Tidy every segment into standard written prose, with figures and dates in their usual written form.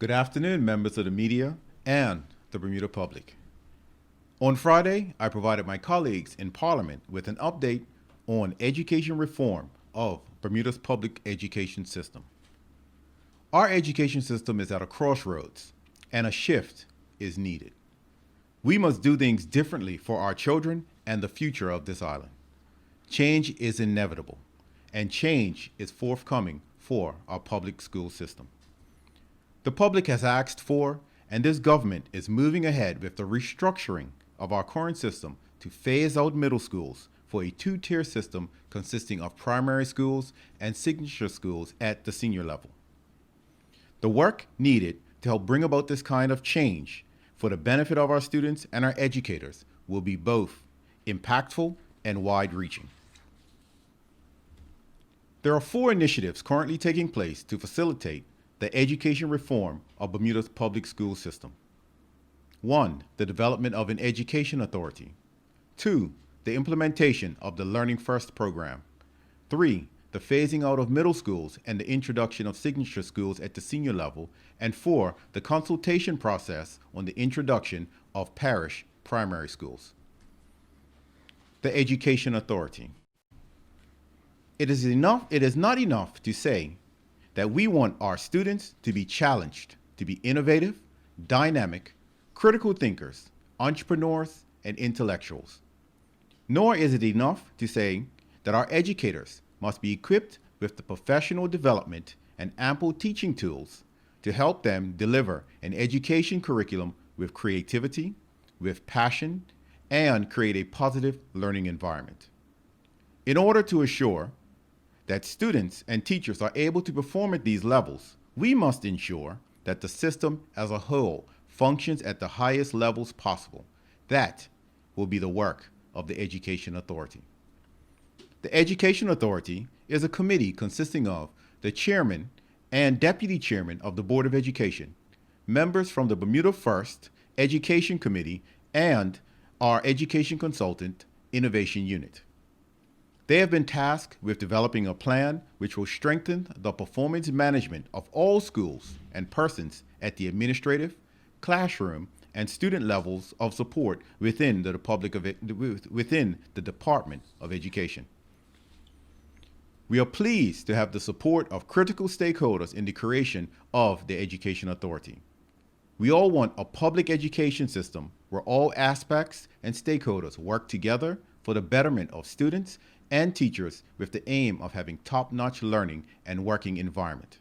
Good afternoon, members of the media and the Bermuda public. On Friday, I provided my colleagues in Parliament with an update on education reform of Bermuda's public education system. Our education system is at a crossroads, and a shift is needed. We must do things differently for our children and the future of this island. Change is inevitable, and change is forthcoming for our public school system. The public has asked for, and this government is moving ahead with the restructuring of our current system to phase out middle schools for a two-tier system consisting of primary schools and signature schools at the senior level. The work needed to help bring about this kind of change for the benefit of our students and our educators will be both impactful and wide-reaching. There are 4 initiatives currently taking place to facilitate the education reform of Bermuda's public school system. 1. The development of an education authority. 2. The implementation of the Learning First program. 3. The phasing out of middle schools and the introduction of signature schools at the senior level. And 4. The consultation process on the introduction of parish primary schools. The Education Authority. It is not enough to say that we want our students to be challenged, to be innovative, dynamic, critical thinkers, entrepreneurs, and intellectuals. Nor is it enough to say that our educators must be equipped with the professional development and ample teaching tools to help them deliver an education curriculum with creativity, with passion, and create a positive learning environment. In order to assure that students and teachers are able to perform at these levels, we must ensure that the system as a whole functions at the highest levels possible. That will be the work of the Education Authority. The Education Authority is a committee consisting of the chairman and deputy chairman of the Board of Education, members from the Bermuda First Education Committee, and our Education Consultant Innovation Unit. They have been tasked with developing a plan which will strengthen the performance management of all schools and persons at the administrative, classroom, and student levels of support within the Department of Education. We are pleased to have the support of critical stakeholders in the creation of the Education Authority. We all want a public education system where all aspects and stakeholders work together for the betterment of students and teachers with the aim of having top-notch learning and working environment.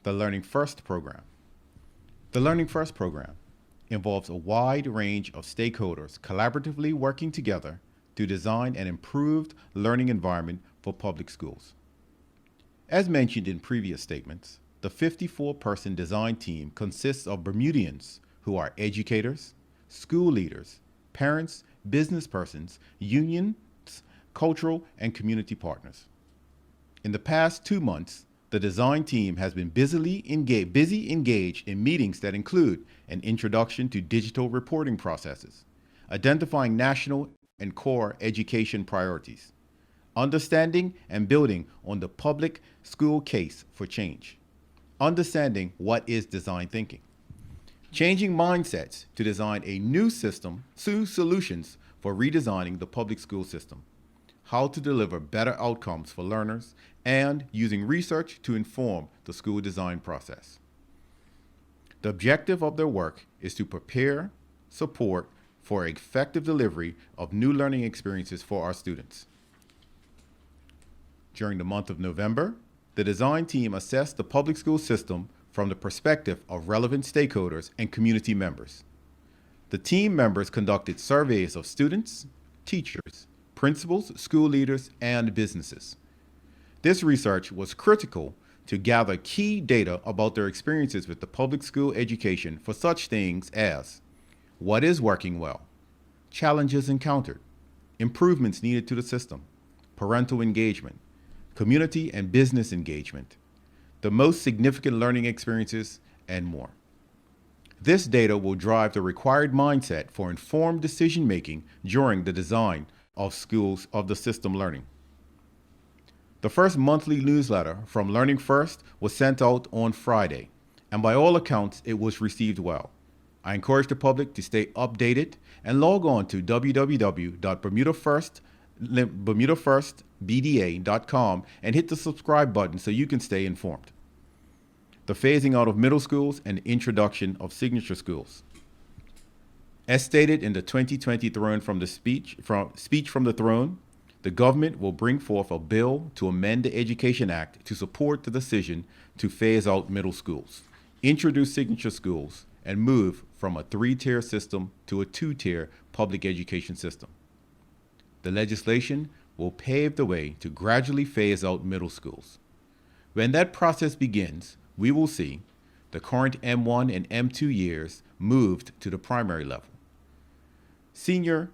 The Learning First program. The Learning First program involves a wide range of stakeholders collaboratively working together to design an improved learning environment for public schools. As mentioned in previous statements, the 54-person design team consists of Bermudians who are educators, school leaders, parents, business persons, unions, cultural, and community partners. In the past 2 months, the design team has been busy engaged in meetings that include an introduction to digital reporting processes, identifying national and core education priorities, understanding and building on the public school case for change, understanding what is design thinking, changing mindsets to design a new system, solutions for redesigning the public school system, how to deliver better outcomes for learners, and using research to inform the school design process. The objective of their work is to prepare, support for effective delivery of new learning experiences for our students. During the month of November, the design team assessed the public school system from the perspective of relevant stakeholders and community members. The team members conducted surveys of students, teachers, principals, school leaders, and businesses. This research was critical to gather key data about their experiences with the public school education for such things as what is working well, challenges encountered, improvements needed to the system, parental engagement, community and business engagement, the most significant learning experiences, and more. This data will drive the required mindset for informed decision-making during the design of the system learning. The first monthly newsletter from Learning First was sent out on Friday, and by all accounts, it was received well. I encourage the public to stay updated and log on to www.bermudafirstbda.com and hit the subscribe button so you can stay informed. The phasing out of middle schools and the introduction of signature schools. As stated in the 2020 speech from the throne, the government will bring forth a bill to amend the Education Act to support the decision to phase out middle schools, introduce signature schools, and move from a 3-tier system to a 2-tier public education system. The legislation will pave the way to gradually phase out middle schools. When that process begins, we will see the current M1 and M2 years moved to the primary level. Senior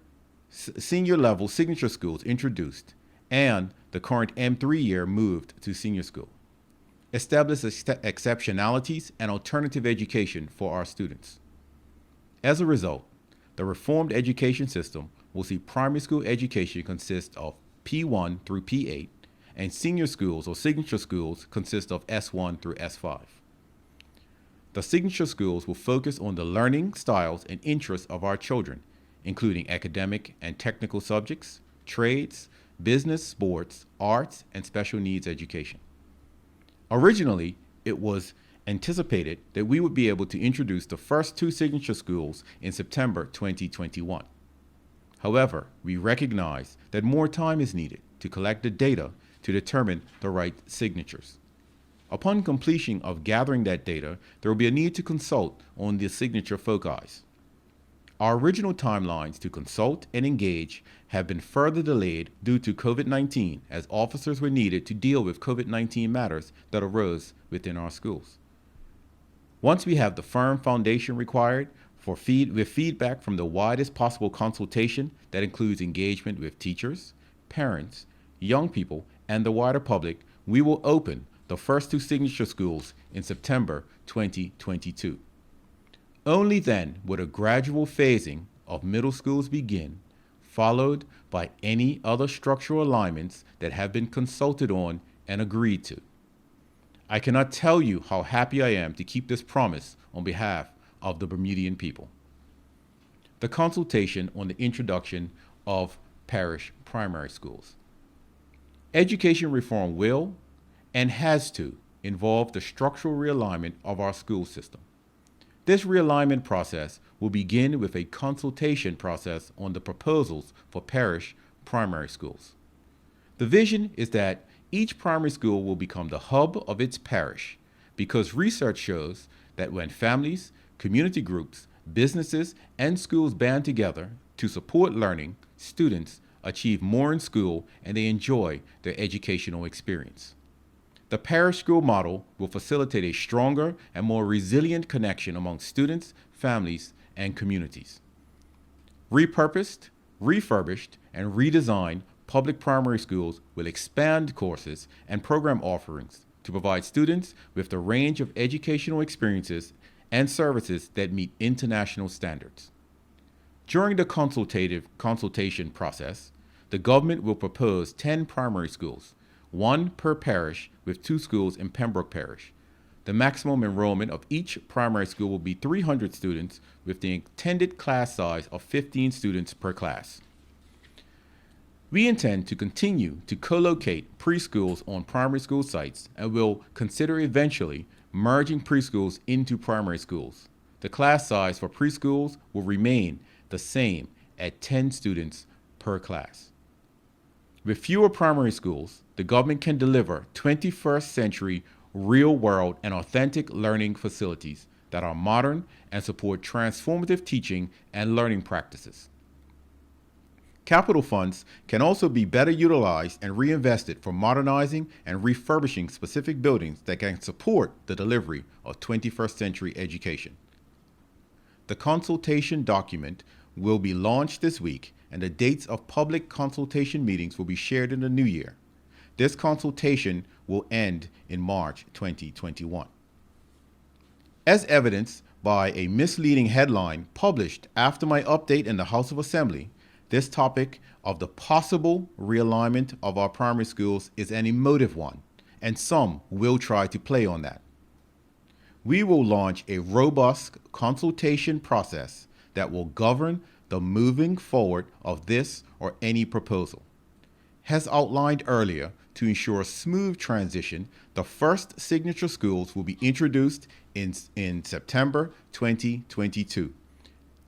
level signature schools introduced, and the current M3 year moved to senior school. Establish exceptionalities and alternative education for our students. As a result, the reformed education system will see primary school education consist of P1 through P8, and senior schools or signature schools consist of S1 through S5. The signature schools will focus on the learning styles and interests of our children, including academic and technical subjects, trades, business, sports, arts, and special needs education. Originally, it was anticipated that we would be able to introduce the first 2 signature schools in September 2021. However, we recognize that more time is needed to collect the data to determine the right signatures. Upon completion of gathering that data, there will be a need to consult on the signature foci. Our original timelines to consult and engage have been further delayed due to COVID-19, as officers were needed to deal with COVID-19 matters that arose within our schools. Once we have the firm foundation required with feedback from the widest possible consultation that includes engagement with teachers, parents, young people, and the wider public, we will open the first 2 signature schools in September 2022. Only then would a gradual phasing of middle schools begin, followed by any other structural alignments that have been consulted on and agreed to. I cannot tell you how happy I am to keep this promise on behalf of the Bermudian people. The consultation on the introduction of parish primary schools. Education reform will and has to involve the structural realignment of our school system. This realignment process will begin with a consultation process on the proposals for parish primary schools. The vision is that each primary school will become the hub of its parish, because research shows that when families, community groups, businesses, and schools band together to support learning, students achieve more in school and they enjoy their educational experience. The parish school model will facilitate a stronger and more resilient connection among students, families, and communities. Repurposed, refurbished, and redesigned public primary schools will expand courses and program offerings to provide students with the range of educational experiences and services that meet international standards. During the consultation process, the government will propose 10 primary schools, 1 per parish, with 2 schools in Pembroke Parish. The maximum enrollment of each primary school will be 300 students, with the intended class size of 15 students per class. We intend to continue to co-locate preschools on primary school sites and will consider eventually merging preschools into primary schools. The class size for preschools will remain the same at 10 students per class. With fewer primary schools, the government can deliver 21st century real-world and authentic learning facilities that are modern and support transformative teaching and learning practices. Capital funds can also be better utilized and reinvested for modernizing and refurbishing specific buildings that can support the delivery of 21st century education. The consultation document will be launched this week, and the dates of public consultation meetings will be shared in the new year. This consultation will end in March 2021. As evidenced by a misleading headline published after my update in the House of Assembly, this topic of the possible realignment of our primary schools is an emotive one, and some will try to play on that. we will launch a robust consultation process that will govern the moving forward of this or any proposal. As outlined earlier, to ensure a smooth transition, the first signature schools will be introduced in September 2022.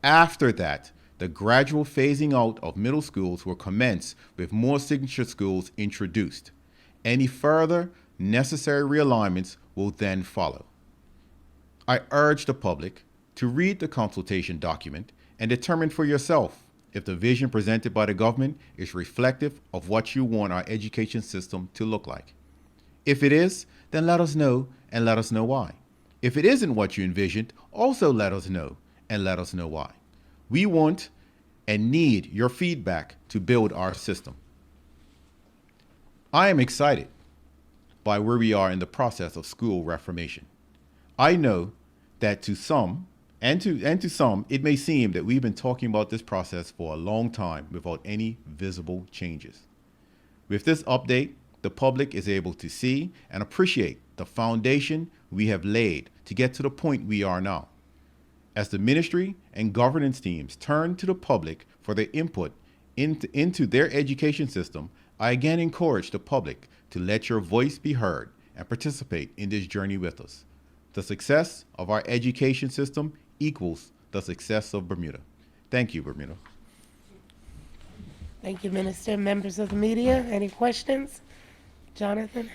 After that, the gradual phasing out of middle schools will commence with more signature schools introduced. Any further necessary realignments will then follow. I urge the public to read the consultation document and determine for yourself if the vision presented by the government is reflective of what you want our education system to look like. If it is, then let us know and let us know why. If it isn't what you envisioned, also let us know and let us know why. We want and need your feedback to build our system. I am excited by where we are in the process of school reformation. I know that to some, it may seem that we've been talking about this process for a long time without any visible changes. With this update, the public is able to see and appreciate the foundation we have laid to get to the point we are now. As the ministry and governance teams turn to the public for their input into their education system, I again encourage the public to let your voice be heard and participate in this journey with us. The success of our education system equals the success of Bermuda. Thank you, Bermuda. Thank you, Minister. Members of the media, any questions? Jonathan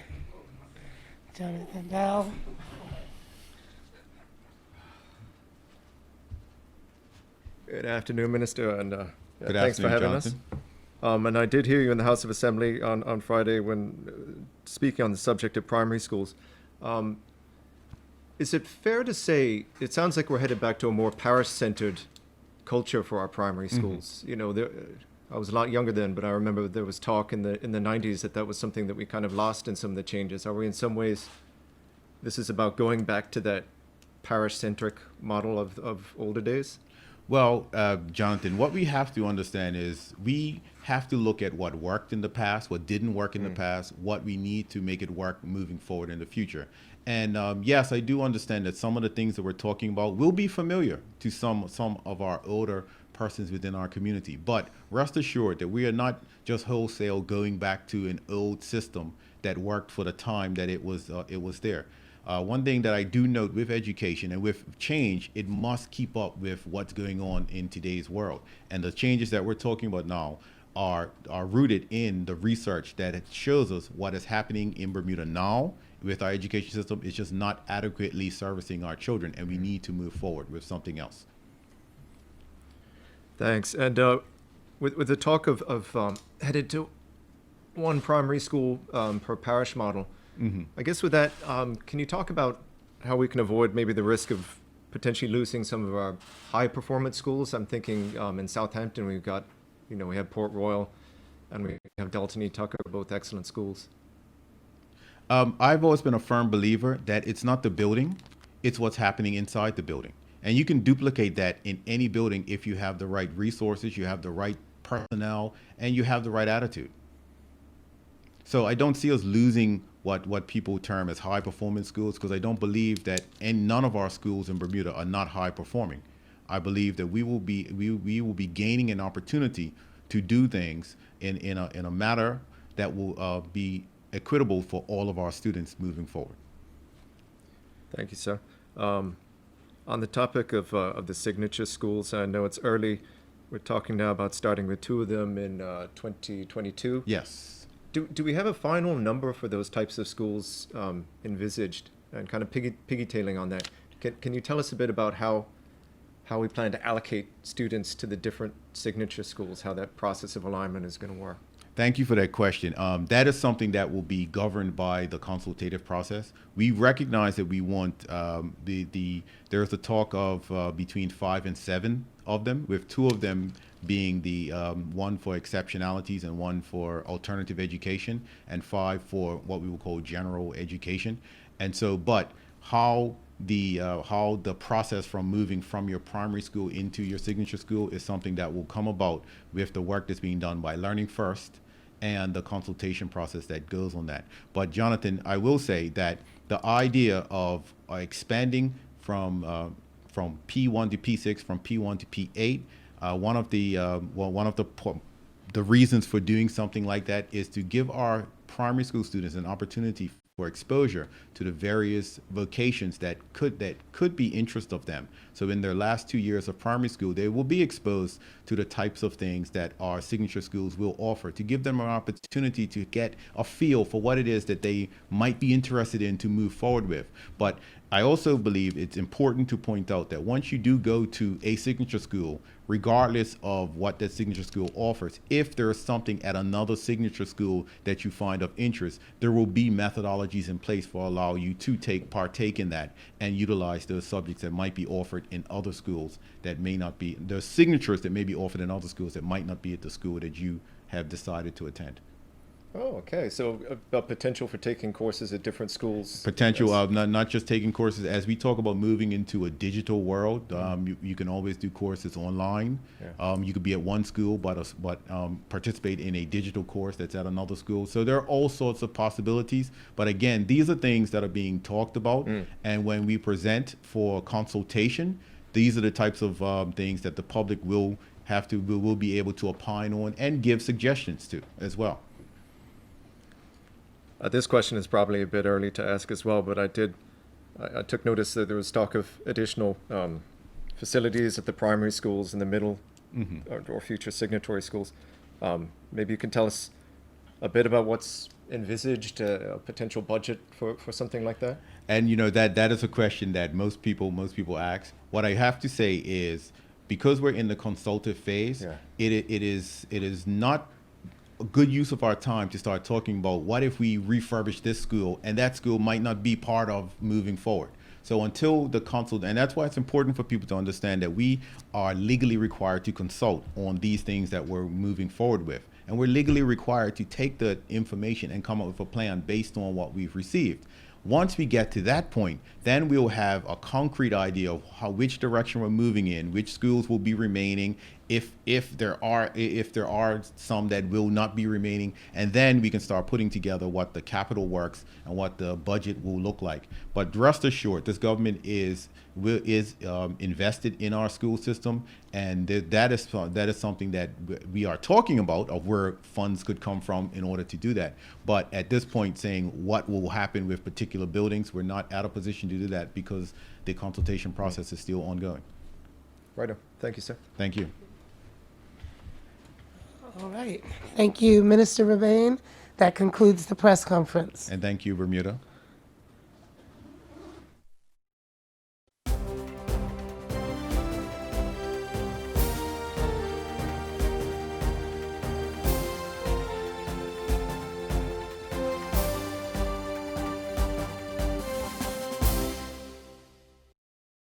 Bell. Good afternoon, Minister, and Good thanks for afternoon, having Jonathan. us. And I did hear you in the House of Assembly on Friday when speaking on the subject of primary schools. Is it fair to say it sounds like we're headed back to a more parish-centered culture for our primary schools? You know, I was a lot younger then, but I remember there was talk in the 90s that was something that we kind of lost in some of the changes. Are we in some ways, this is about going back to that parish-centric model of older days? Well, Jonathan, what we have to understand is we have to look at what worked in the past, what didn't work in the past, what we need to make it work moving forward in the future. And yes, I do understand that some of the things that we're talking about will be familiar to some of our older persons within our community. But rest assured that we are not just wholesale going back to an old system that worked for the time that it was there. One thing that I do note with education and with change, it must keep up with what's going on in today's world. And the changes that we're talking about now are rooted in the research that it shows us what is happening in Bermuda now with our education system. It's just not adequately servicing our children, and we need to move forward with something else. Thanks. And with the talk of headed to one primary school per parish model, I guess with that, can you talk about how we can avoid maybe the risk of potentially losing some of our high performance schools? I'm thinking in Southampton, we have Port Royal and we have Delton E. Tucker, both excellent schools. I've always been a firm believer that it's not the building, it's what's happening inside the building. And you can duplicate that in any building if you have the right resources, you have the right personnel, and you have the right attitude. So I don't see us losing what people term as high performance schools, because I don't believe that none of our schools in Bermuda are not high performing. I believe that we will be gaining an opportunity to do things in a manner that will be equitable for all of our students moving forward. Thank you, sir. On the topic of the signature schools, I know it's early. We're talking now about starting with 2 of them in 2022. Yes. Do we have a final number for those types of schools envisaged? And kind of piggy-tailing on that, can you tell us a bit about how we plan to allocate students to the different signature schools, how that process of alignment is going to work? Thank you for that question. That is something that will be governed by the consultative process. We recognize that we want there's a talk of between 5 and 7 of them, with 2 of them being the one for exceptionalities and one for alternative education, and 5 for what we will call general education. And so, but how the process from moving from your primary school into your signature school is something that will come about with the work that's being done by Learning First and the consultation process that goes on that. But Jonathan, I will say that the idea of expanding from P1 to P6, from P1 to P8, one of the reasons for doing something like that is to give our primary school students an opportunity for exposure to the various vocations that could be interest of them. So in their last 2 years of primary school, they will be exposed to the types of things that our signature schools will offer, to give them an opportunity to get a feel for what it is that they might be interested in to move forward with. But I also believe it's important to point out that once you do go to a signature school, regardless of what that signature school offers, if there is something at another signature school that you find of interest, there will be methodologies in place for allow you to partake in that and utilize those subjects that might be offered in other schools that may not be, the signatures that may be offered in other schools that might not be at the school that you have decided to attend. Oh, okay. So a potential for taking courses at different schools. Potential of not just taking courses. As we talk about moving into a digital world, you can always do courses online. Yeah. You could be at one school, but participate in a digital course that's at another school. So there are all sorts of possibilities. But again, these are things that are being talked about. And when we present for consultation, these are the types of things that the public will be able to opine on and give suggestions to as well. This question is probably a bit early to ask as well, but I took notice that there was talk of additional facilities at the primary schools in the middle or future signatory schools. Maybe you can tell us a bit about what's envisaged, a potential budget for something like that? And that is a question that most people ask. What I have to say is, because we're in the consultative phase, Yeah. it is not a good use of our time to start talking about what if we refurbish this school and that school might not be part of moving forward. So until the consult, and that's why it's important for people to understand that we are legally required to consult on these things that we're moving forward with. And we're legally required to take the information and come up with a plan based on what we've received. Once we get to that point, then we'll have a concrete idea of which direction we're moving in, which schools will be remaining, if there are some that will not be remaining, and then we can start putting together what the capital works and what the budget will look like. But rest assured, this government is invested in our school system, and that is something that we are talking about, of where funds could come from in order to do that. But at this point, saying what will happen with particular buildings, we're not at a position to do that because the consultation process is still ongoing. Righto. Thank you, sir. Thank you. All right. Thank you, Minister Rabain. That concludes the press conference. And thank you, Bermuda.